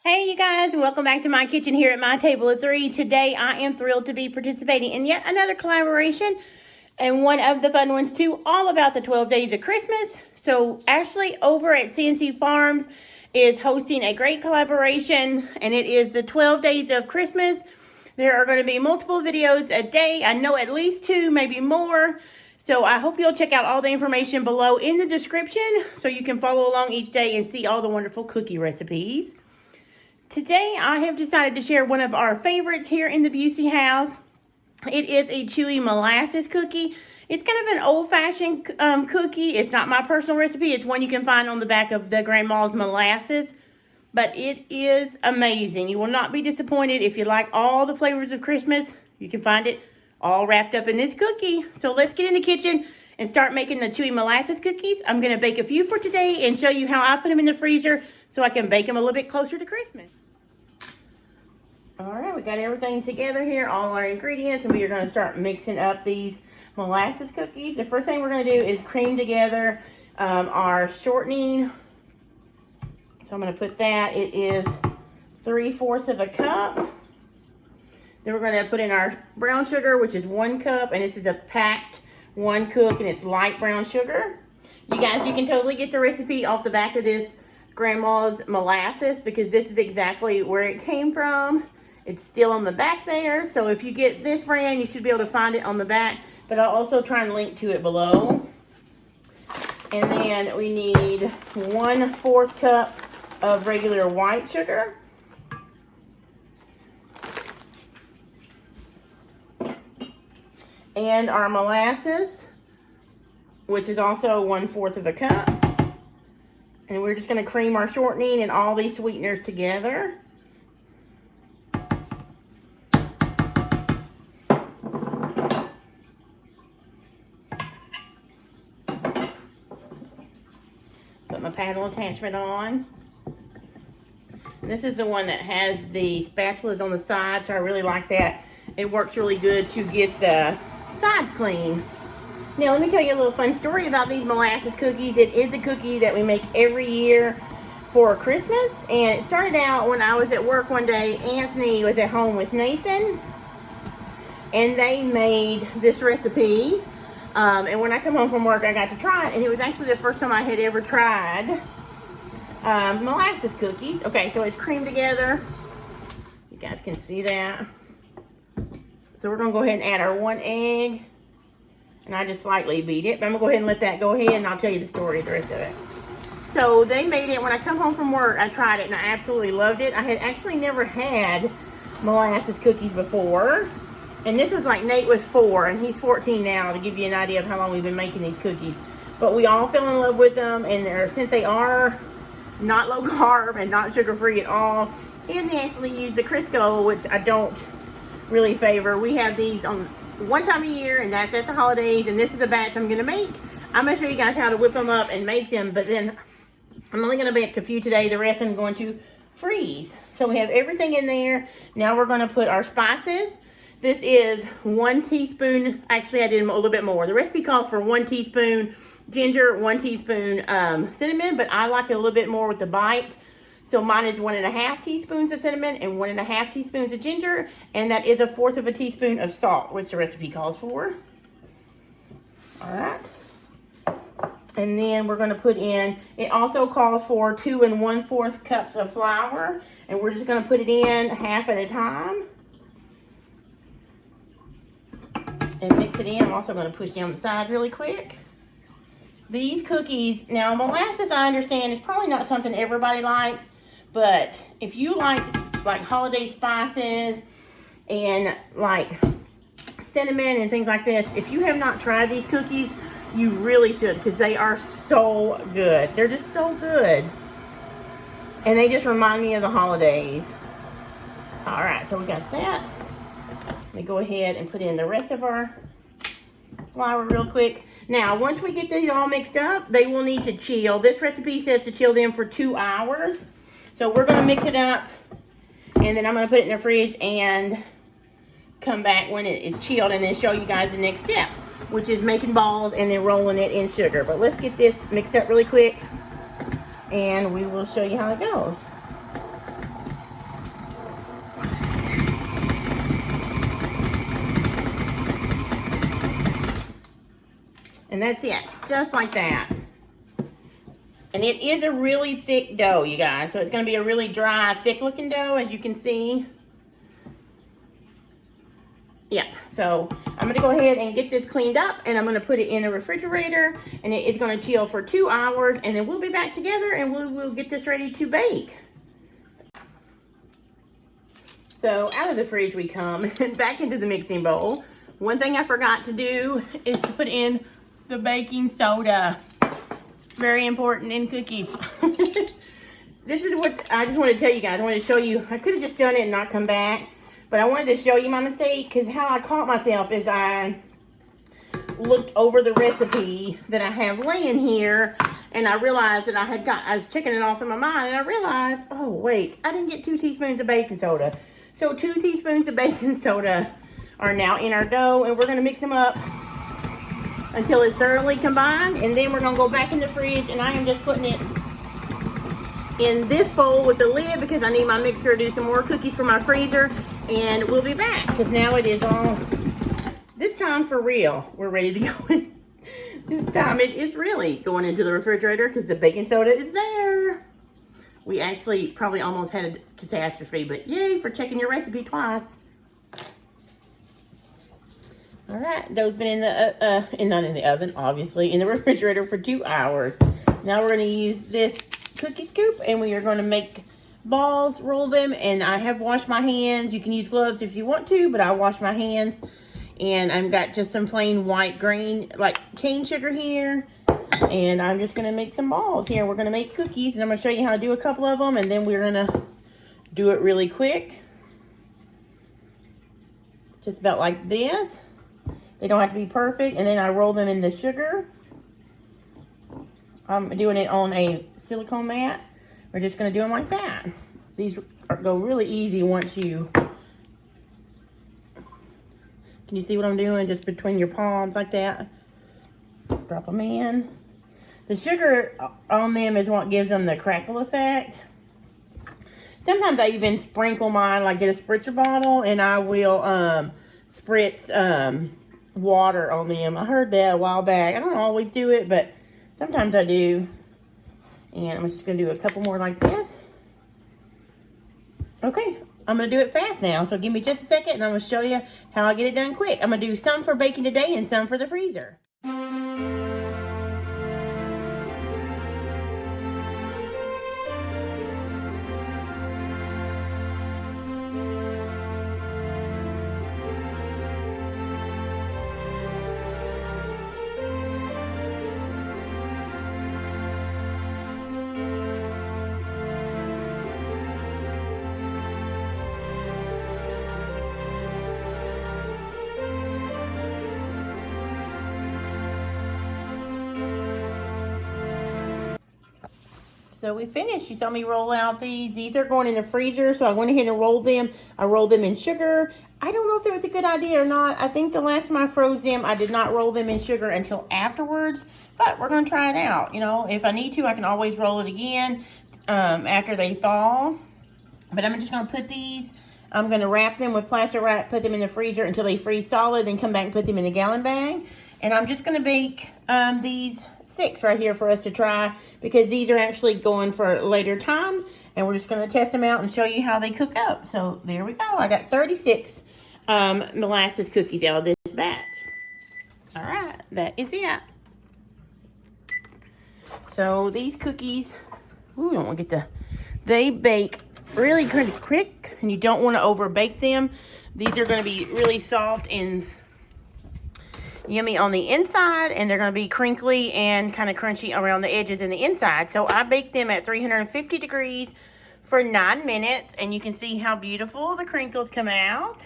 Hey you guys, welcome back to my kitchen here at My Table of Three. Today I am thrilled to be participating in yet another collaboration, and one of the fun ones too, all about the 12 days of Christmas. So Ashley over at CNC Farms is hosting a great collaboration, and it is the 12 days of Christmas. There are going to be multiple videos a day. I know at least 2, maybe more. So I hope you'll check out all the information below in the description so you can follow along each day and see all the wonderful cookie recipes. Today I have decided to share one of our favorites here in the Busey house. It is a Chewy molasses cookie. It's kind of an old-fashioned cookie. It's not my personal recipe. It's one you can find on the back of the Grandma's Molasses. But it is amazing. You will not be disappointed. If you like all the flavors of Christmas, you can find it all wrapped up in this cookie. So let's get in the kitchen and start making the Chewy molasses cookies. I'm going to bake a few for today and show you how I put them in the freezer so I can bake them a little bit closer to Christmas. All right, we got everything together here, all our ingredients, and we are going to start mixing up these molasses cookies. The first thing we're going to do is cream together our shortening. So I'm going to put that. It is 3/4 of a cup. Then we're going to put in our brown sugar, which is 1 cup, and this is a packed 1 cup, and it's light brown sugar. You guys, you can totally get the recipe off the back of this Grandma's Molasses because this is exactly where it came from. It's still on the back there, so if you get this brand, you should be able to find it on the back, but I'll also try and link to it below. And then we need 1/4 cup of regular white sugar. And our molasses, which is also 1/4 of a cup. And we're just going to cream our shortening and all these sweeteners together. Put my paddle attachment on. This is the one that has the spatulas on the side, so I really like that. It works really good to get the sides clean. Now, let me tell you a little fun story about these molasses cookies. It is a cookie that we make every year for Christmas. And it started out when I was at work one day. Anthony was at home with Nathan. And they made this recipe. And when I come home from work, I got to try it. And it was actually the first time I had ever tried molasses cookies. Okay, so it's creamed together. You guys can see that. So we're going to go ahead and add our 1 egg. And I just slightly beat it, but I'm gonna go ahead and let that go ahead, and I'll tell you the story of the rest of it. So they made it, when I come home from work, I tried it and I absolutely loved it. I had actually never had molasses cookies before. And this was like Nate was 4 and he's 14 now, to give you an idea of how long we've been making these cookies. But we all fell in love with them, and since they are not low carb and not sugar free at all, and they actually use the Crisco, which I don't really favor. We have these on one time a year, and that's at the holidays, and this is a batch I'm gonna make. I'm gonna show you guys how to whip them up and make them, but then I'm only gonna make a few today. The rest I'm going to freeze. So we have everything in there. Now we're gonna put our spices. This is 1 teaspoon, actually I did a little bit more. The recipe calls for 1 teaspoon ginger, 1 teaspoon cinnamon, but I like it a little bit more with the bite. So mine is 1½ teaspoons of cinnamon and 1½ teaspoons of ginger, and that is 1/4 of a teaspoon of salt, which the recipe calls for. All right. And then we're going to put in, it also calls for 2 1/4 cups of flour, and we're just going to put it in half at a time. And mix it in. I'm also going to push down the sides really quick. These cookies, now molasses I understand is probably not something everybody likes, but if you like holiday spices and like cinnamon and things like this, if you have not tried these cookies, you really should, because they are so good. They're just so good. And they just remind me of the holidays. All right, so we got that. Let me go ahead and put in the rest of our flour real quick. Now, once we get these all mixed up, they will need to chill. This recipe says to chill them for 2 hours. So we're going to mix it up, and then I'm going to put it in the fridge and come back when it is chilled, and then show you guys the next step, which is making balls and then rolling it in sugar. But let's get this mixed up really quick, and we will show you how it goes. And that's it, just like that. And it is a really thick dough, you guys. So it's gonna be a really dry, thick looking dough, as you can see. Yep, so I'm gonna go ahead and get this cleaned up, and I'm gonna put it in the refrigerator, and it's gonna chill for 2 hours, and then we'll be back together and we'll get this ready to bake. So out of the fridge we come, and back into the mixing bowl. One thing I forgot to do is to put in the baking soda. Very important in cookies. This is what I just wanted to tell you guys. I wanted to show you. I could have just done it and not come back, but I wanted to show you my mistake, because how I caught myself is I looked over the recipe that I have laying here, and I realized that I was checking it off in my mind, and I realized, oh wait, I didn't get 2 teaspoons of baking soda. So 2 teaspoons of baking soda are now in our dough, and we're gonna mix them up until it's thoroughly combined, and then we're gonna go back in the fridge, and I am just putting it in this bowl with the lid because I need my mixer to do some more cookies for my freezer, and we'll be back because now it is all, this time for real, we're ready to go in. This time it is really going into the refrigerator because the baking soda is there. We actually probably almost had a catastrophe, but yay for checking your recipe twice. All right, dough's been in the, not in the oven, obviously, in the refrigerator for 2 hours. Now we're gonna use this cookie scoop, and we are gonna make balls, roll them, and I have washed my hands. You can use gloves if you want to, but I wash my hands. And I've got just some plain white grain, like cane sugar here. And I'm just gonna make some balls here. We're gonna make cookies, and I'm gonna show you how to do a couple of them, and then we're gonna do it really quick. Just about like this. They don't have to be perfect. And then I roll them in the sugar. I'm doing it on a silicone mat. We're just gonna do them like that. These go really easy once you, can you see what I'm doing? Just between your palms like that. Drop them in. The sugar on them is what gives them the crackle effect. Sometimes I even sprinkle mine, like get a spritzer bottle, and I will spritz water on them. I heard that a while back. I don't always do it, but sometimes I do. And I'm just gonna do a couple more like this. Okay, I'm gonna do it fast now, so give me just a second and I'm gonna show you how I get it done quick. I'm gonna do some for baking today and some for the freezer. So we finished. You saw me roll out these. These are going in the freezer, so I went ahead and rolled them. I rolled them in sugar. I don't know if that was a good idea or not. I think the last time I froze them, I did not roll them in sugar until afterwards, but we're going to try it out. You know, if I need to, I can always roll it again after they thaw. But I'm just going to put these, I'm going to wrap them with plastic wrap, put them in the freezer until they freeze solid, then come back and put them in a gallon bag. And I'm just going to bake these 6 right here for us to try, because these are actually going for later time, and we're just going to test them out and show you how they cook up. So there we go. I got 36 molasses cookies out of this batch. All right, that is it. So these cookies, ooh, I don't want to get the, they bake really kind of quick, and you don't want to over bake them. These are going to be really soft and yummy on the inside, and they're going to be crinkly and kind of crunchy around the edges and the inside. So I baked them at 350 degrees for 9 minutes, and you can see how beautiful the crinkles come out.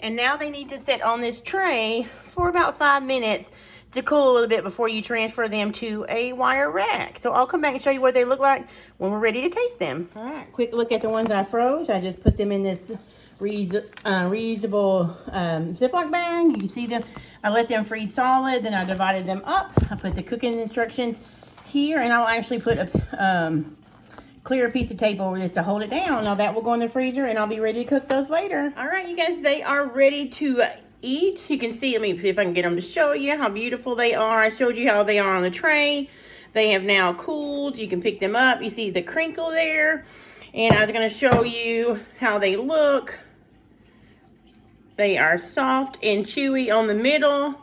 And now they need to sit on this tray for about 5 minutes to cool a little bit before you transfer them to a wire rack. So I'll come back and show you what they look like when we're ready to taste them. All right, quick look at the ones I froze. I just put them in this reusable Ziploc bag. You see them, I let them freeze solid, then I divided them up. I put the cooking instructions here, and I'll actually put a clear piece of tape over this to hold it down. Now that will go in the freezer, and I'll be ready to cook those later. All right, you guys, they are ready to eat. You can see, let me see if I can get them to show you how beautiful they are. I showed you how they are on the tray. They have now cooled. You can pick them up. You see the crinkle there. And I was going to show you how they look. They are soft and chewy on the middle.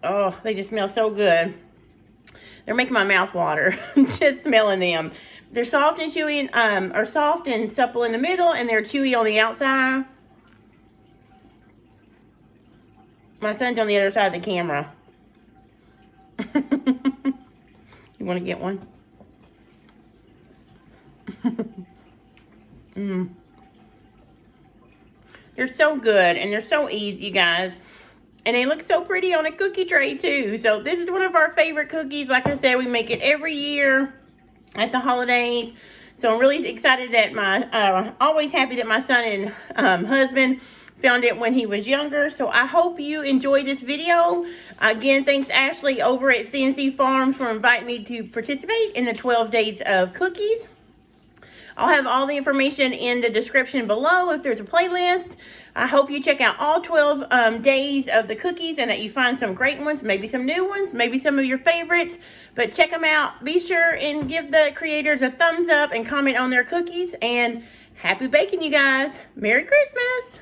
Oh, they just smell so good. They're making my mouth water just smelling them. They're soft and chewy, or soft and supple in the middle, and they're chewy on the outside. My son's on the other side of the camera. You want to get one? They're so good, and they're so easy, you guys. And they look so pretty on a cookie tray, too. So this is one of our favorite cookies. Like I said, we make it every year at the holidays. So I'm really excited that always happy that my son and husband found it when he was younger. So I hope you enjoyed this video. Again, thanks Ashley over at CNC Farms for inviting me to participate in the 12 days of cookies. I'll have all the information in the description below if there's a playlist. I hope you check out all 12 days of the cookies and that you find some great ones, maybe some new ones, maybe some of your favorites. But check them out. Be sure and give the creators a thumbs up and comment on their cookies. And happy baking, you guys. Merry Christmas.